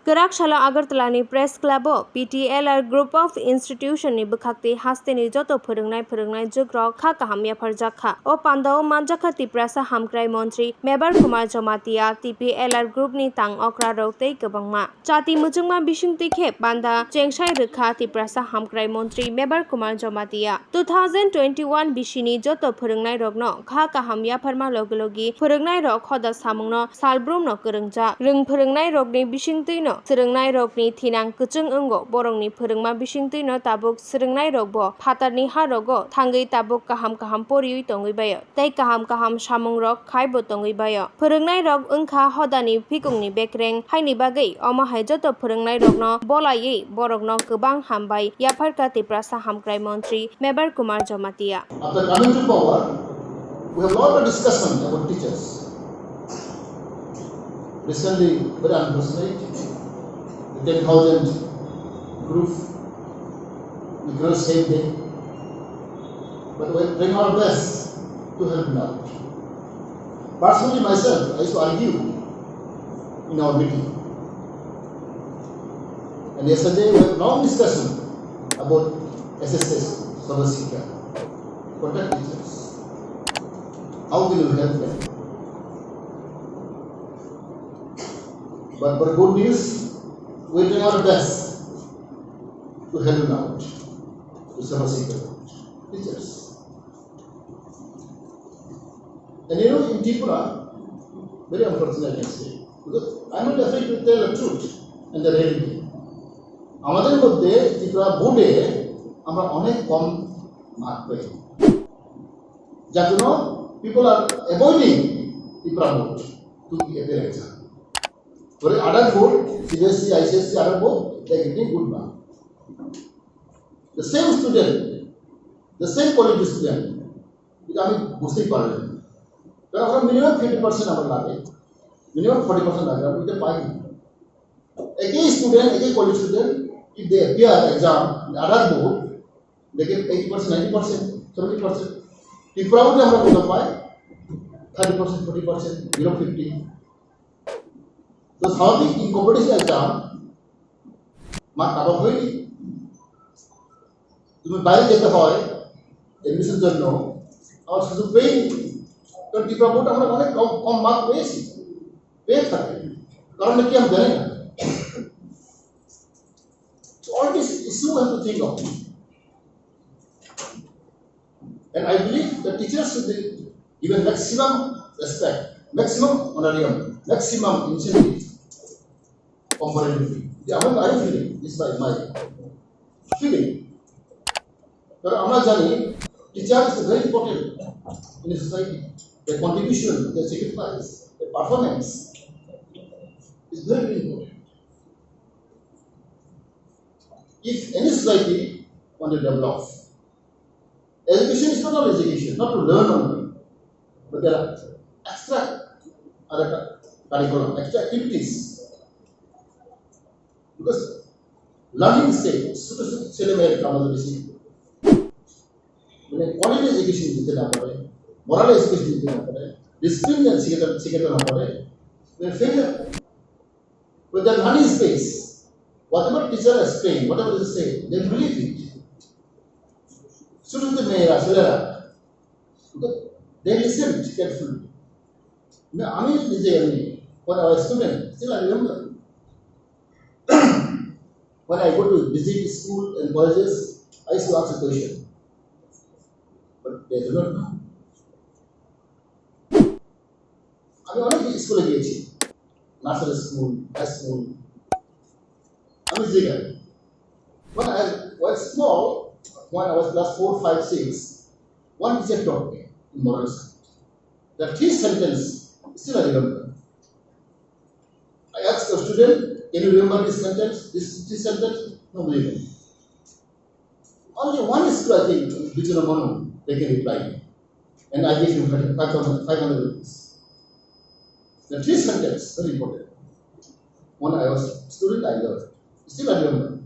kwrak sala agartalani press club o PTLR group of institution ni bukhakti hasteni joto phorungnai jugrok kha kaham yaphar jakha o pandao manjakha Tiprasa Hamkharai Montri mebar kumar jomatia TPLR group ni tang okra rok tei kwbangma chati mujungma bisingti khep banda chengsai rukha Tiprasa Hamkharai Montri mebar kumar jomatia 2021 bisini joto phorungnai rokno kha kaham yapharma logilogi phorungnai rok Hoda samungno salbrum no kwrungja rung phorungnai rokni bisingti no swrungnai rokni thinang kuchung ungo borongni phorungma bisingti no tabuk swrungnai rokbo phatarni harogo thangui tabuk kaham poriui tongui bayo tei kaham samung rok khaibo tongui bayo phorungnai rok wngkha Hodani phikungni bekareng haini bagui omo hai joto phorungnai rokno bolaiui borokno kwbang hambai yaphar ka Tiprasa Hamkharai Montri mebar kumar jomatia. After coming to power, we have a lot of discussion about teachers. Recently, very unfortunate, the 10,000 group, we grow same day. But we bring our best to help them out. Personally, myself, I used to argue in our meeting. And yesterday, we had a long discussion about SSS, Sarvasika, contact teachers. How will you help them? But for good news, we do our best to help them out, to Sarvasika teachers. And you know, in Tripura, very unfortunate I can say, because I am not afraid to tell the truth and the reality. আমাদের মধ্যে ত্রিপুরা বোর্ডে আমরা অনেক কম mark পাই, যার জন্য people are avoiding Tripura board to get their exam. For other board, CBSE, ICSE, other board, they are getting good mark. The same student, the same quality student, এটা আমি বুঝতেই পারলাম না। কারণ আমরা মিনিমাম 50% আমার লাগে, মিনিমাম 40% লাগে, আমরা এটা পাই না। একই স্টুডেন্ট, একই quality student, if they appear exam in other board, they get 80%, 90%, 70%. Tripura board আমরা কত পাই? 30%, 40%, 0.50. তো স্বাভাবিক in competition exam মার্ক কাটা হয়নি। তুমি বাইরে যেতে হয় এডমিশনের জন্য, আমার সুযোগ পেয়েনি। কারণ ত্রিপুরা বোর্ড আমরা অনেক কম মার্ক পেয়েছি, পেয়ে থাকে। কারণ কি আমি জানি না। All these issues we have to think of. And I believe the teachers should be given maximum respect, maximum honorarium, maximum incentive comparatively. I am feeling, this is my feeling. But আমরা জানি teacher is very important in a society. Their contribution, their sacrifice, their performance is very, very important. If any society want to develop, education is not all education, not to learn only, but there are extra other curriculum, extra activities. Because learning state, when quality education দিতে না পারে, moral education দিতে না পারে, discipline শিখাতে না পারে, we are failure. With the learning space, whatever teacher explain, whatever they say, they believe it. Students মেয়েরা ছেলেরা, they listen carefully. আমি নিজে when I was a student, still I remember. When I go to visit school and colleges, I used to ask a question, but they do not know. আমি অনেক স্কুলে গিয়েছি, nursery school, high school. When I was small, when I was class 4, 5, 6, one teacher taught me in moral science. That his sentence, still I remember. I asked a student, can you remember this sentence? This sentence? Nobody knows. Only one school, I think, mano, they can reply me. And I gave him 500 rupees. The three sentence, very important. When I was a student, I learned. Still I remember.